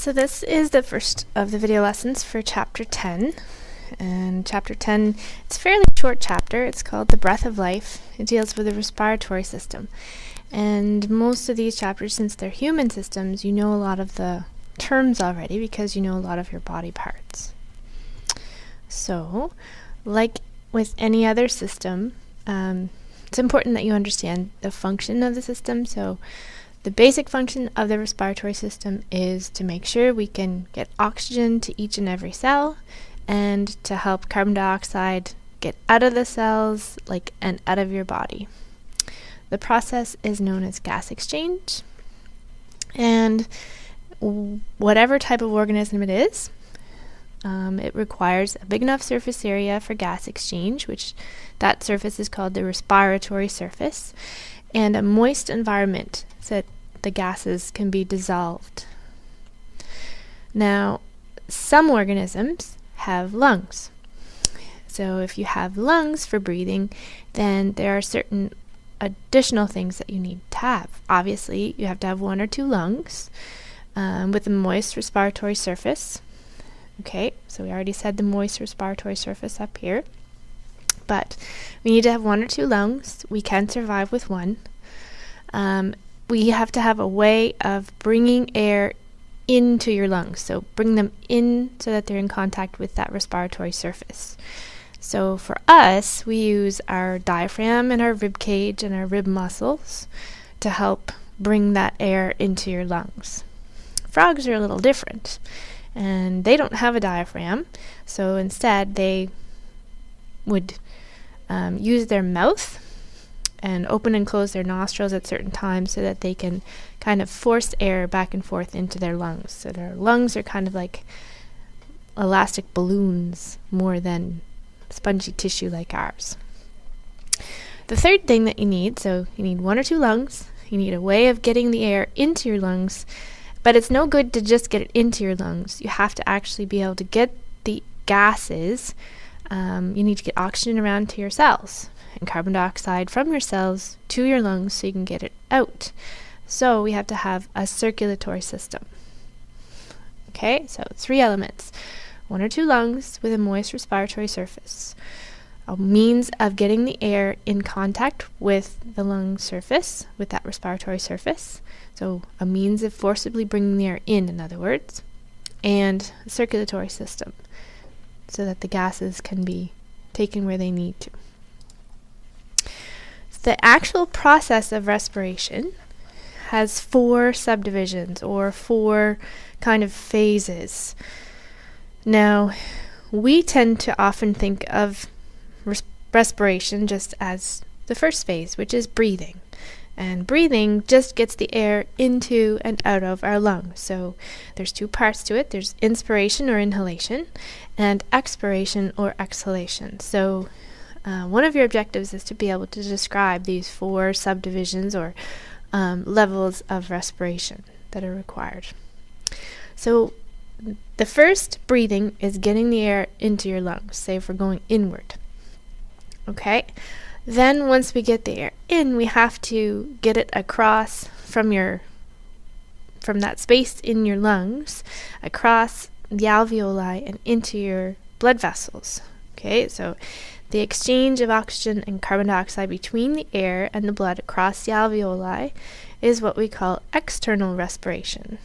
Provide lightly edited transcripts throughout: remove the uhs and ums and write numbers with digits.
So this is the first of the video lessons for chapter 10. And chapter 10, it's a fairly short chapter. It's called The Breath of Life. It deals with the respiratory system. And most of these chapters, since they're human systems, you know a lot of the terms already because you know a lot of your body parts. So, like with any other system, it's important that you understand the function of the system. So the basic function of the respiratory system is to make sure we can get oxygen to each and every cell and to help carbon dioxide get out of the cells and out of your body. The process is known as gas exchange, and whatever type of organism it is, it requires a big enough surface area for gas exchange, which that surface is called the respiratory surface, and a moist environment so that the gases can be dissolved. Now, some organisms have lungs. So if you have lungs for breathing, then there are certain additional things that you need to have. Obviously, you have to have 1 or 2 lungs with a moist respiratory surface. Okay, so we already said the moist respiratory surface up here. But we need to have 1 or 2 lungs. We can survive with 1. We have to have a way of bringing air into your lungs. So bring them in so that they're in contact with that respiratory surface. So for us, we use our diaphragm and our rib cage and our rib muscles to help bring that air into your lungs. Frogs are a little different, and they don't have a diaphragm, so instead they would use their mouth and open and close their nostrils at certain times so that they can kind of force air back and forth into their lungs. So their lungs are kind of like elastic balloons more than spongy tissue like ours. The third thing that you need, so you need 1 or 2 lungs, you need a way of getting the air into your lungs, but it's no good to just get it into your lungs. You have to actually be able to get the gases. You need to get oxygen around to your cells and carbon dioxide from your cells to your lungs so you can get it out. So we have to have a circulatory system. Okay, so 3 elements. 1 or 2 lungs with a moist respiratory surface. A means of getting the air in contact with the lung surface, with that respiratory surface. So a means of forcibly bringing the air in other words. And a circulatory system so that the gases can be taken where they need to. The actual process of respiration has 4 subdivisions or 4 kind of phases. Now, we tend to often think of respiration just as the first phase, which is breathing. And breathing just gets the air into and out of our lungs. So there's 2 parts to it. There's inspiration or inhalation and expiration or exhalation. So one of your objectives is to be able to describe these 4 subdivisions or levels of respiration that are required. So the first breathing is getting the air into your lungs, say if we're going inward. Okay? Then once we get the air in, we have to get it across from that space in your lungs, across the alveoli and into your blood vessels. Okay? So the exchange of oxygen and carbon dioxide between the air and the blood across the alveoli is what we call external respiration.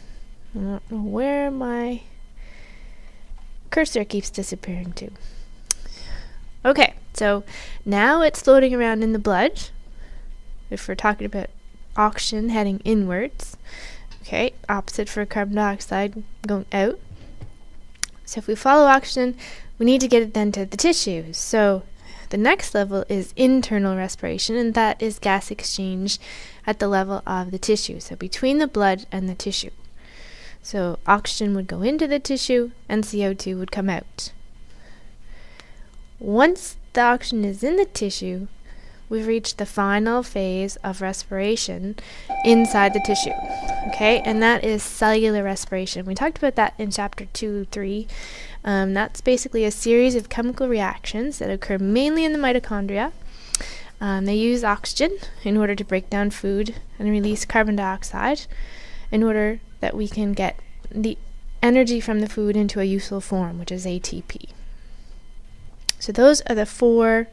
I don't know where my cursor keeps disappearing to. Okay, so now it's floating around in the blood. If we're talking about oxygen heading inwards. Okay, opposite for carbon dioxide going out. So if we follow oxygen, we need to get it then to the tissues. So the next level is internal respiration, and that is gas exchange at the level of the tissue, so between the blood and the tissue. So oxygen would go into the tissue and CO2 would come out. Once the oxygen is in the tissue, we've reached the final phase of respiration inside the tissue. Okay, and that is cellular respiration. We talked about that in chapter 2-3. That's basically a series of chemical reactions that occur mainly in the mitochondria. They use oxygen in order to break down food and release carbon dioxide in order that we can get the energy from the food into a useful form, which is ATP. So those are the 4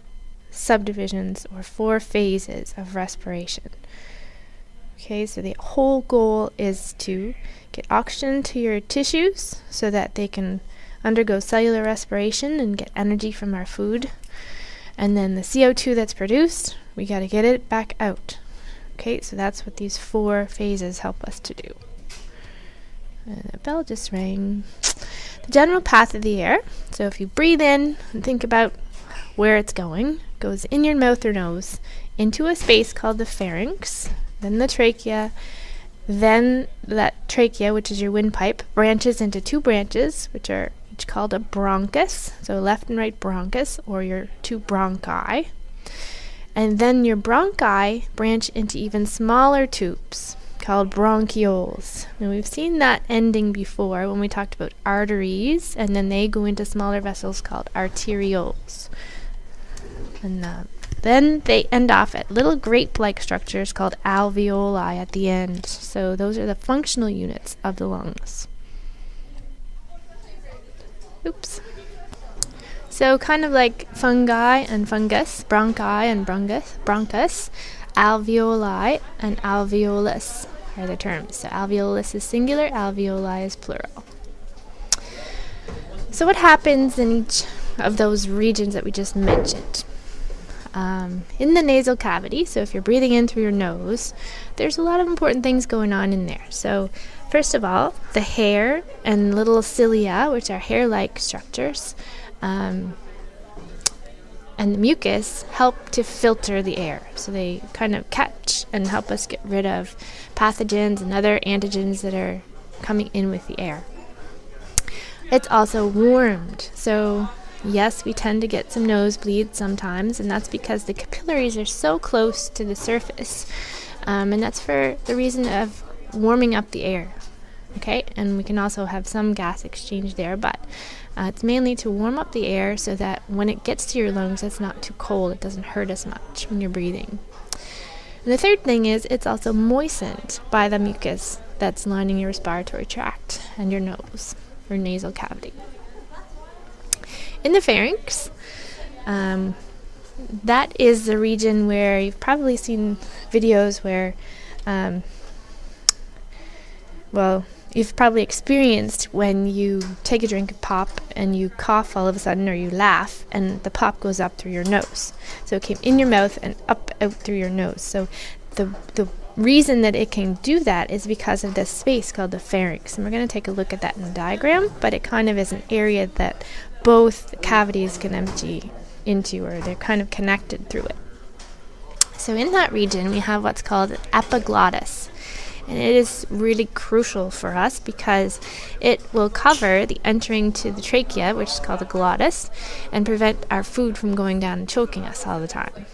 subdivisions or 4 phases of respiration. Okay, so the whole goal is to get oxygen to your tissues so that they can undergo cellular respiration and get energy from our food. And then the CO2 that's produced, we got to get it back out. Okay, so that's what these 4 phases help us to do. And the bell just rang. The general path of the air. So if you breathe in and think about where it's going, it goes in your mouth or nose into a space called the pharynx, then the trachea, then that trachea, which is your windpipe, branches into 2 branches, which are each called a bronchus, so left and right bronchus, or your 2 bronchi. And then your bronchi branch into even smaller tubes called bronchioles. And we've seen that ending before when we talked about arteries, and then they go into smaller vessels called arterioles. And then they end off at little grape-like structures called alveoli at the end. So those are the functional units of the lungs. Oops. So kind of like fungi and fungus, bronchi and bronchus, alveoli and alveolus are the terms. So alveolus is singular, alveoli is plural. So what happens in each of those regions that we just mentioned? In the nasal cavity, so if you're breathing in through your nose, there's a lot of important things going on in there. So first of all, the hair and little cilia, which are hair-like structures, and the mucus help to filter the air. So they kind of catch and help us get rid of pathogens and other antigens that are coming in with the air. It's also warmed. So yes, we tend to get some nosebleeds sometimes, and that's because the capillaries are so close to the surface. And that's for the reason of warming up the air. Okay, and we can also have some gas exchange there, but it's mainly to warm up the air so that when it gets to your lungs, it's not too cold. It doesn't hurt as much when you're breathing. And the third thing is it's also moistened by the mucus that's lining your respiratory tract and your nose or nasal cavity. In the pharynx, that is the region where you've probably seen videos where, you've probably experienced when you take a drink of pop and you cough all of a sudden, or you laugh and the pop goes up through your nose. So it came in your mouth and up out through your nose. So the reason that it can do that is because of this space called the pharynx. And we're going to take a look at that in the diagram, but it kind of is an area that both cavities can empty into, or they're kind of connected through it. So in that region, we have what's called an epiglottis. And it is really crucial for us because it will cover the entering to the trachea, which is called the glottis, and prevent our food from going down and choking us all the time.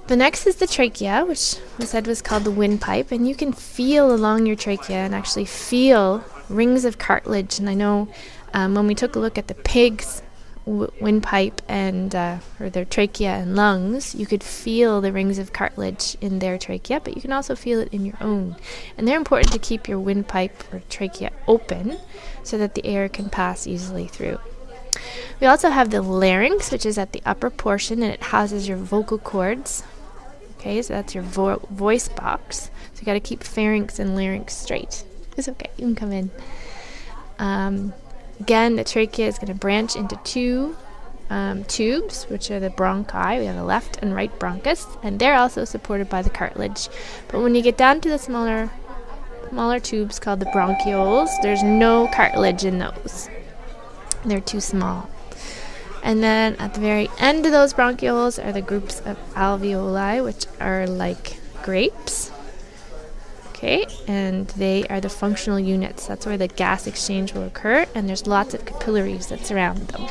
The next is the trachea, which we said was called the windpipe, and you can feel along your trachea and actually feel rings of cartilage. And I know when we took a look at the pig's windpipe and or their trachea and lungs, you could feel the rings of cartilage in their trachea, but you can also feel it in your own. And they're important to keep your windpipe or trachea open so that the air can pass easily through. We also have the larynx, which is at the upper portion, and it houses your vocal cords. Okay, so that's your voice box. So you got to keep pharynx and larynx straight. It's okay, you can come in. Again, the trachea is going to branch into 2 tubes, which are the bronchi. We have the left and right bronchus, and they're also supported by the cartilage. But when you get down to the smaller tubes called the bronchioles, there's no cartilage in those. They're too small. And then at the very end of those bronchioles are the groups of alveoli, which are like grapes. Okay, and they are the functional units. That's where the gas exchange will occur, and there's lots of capillaries that surround them.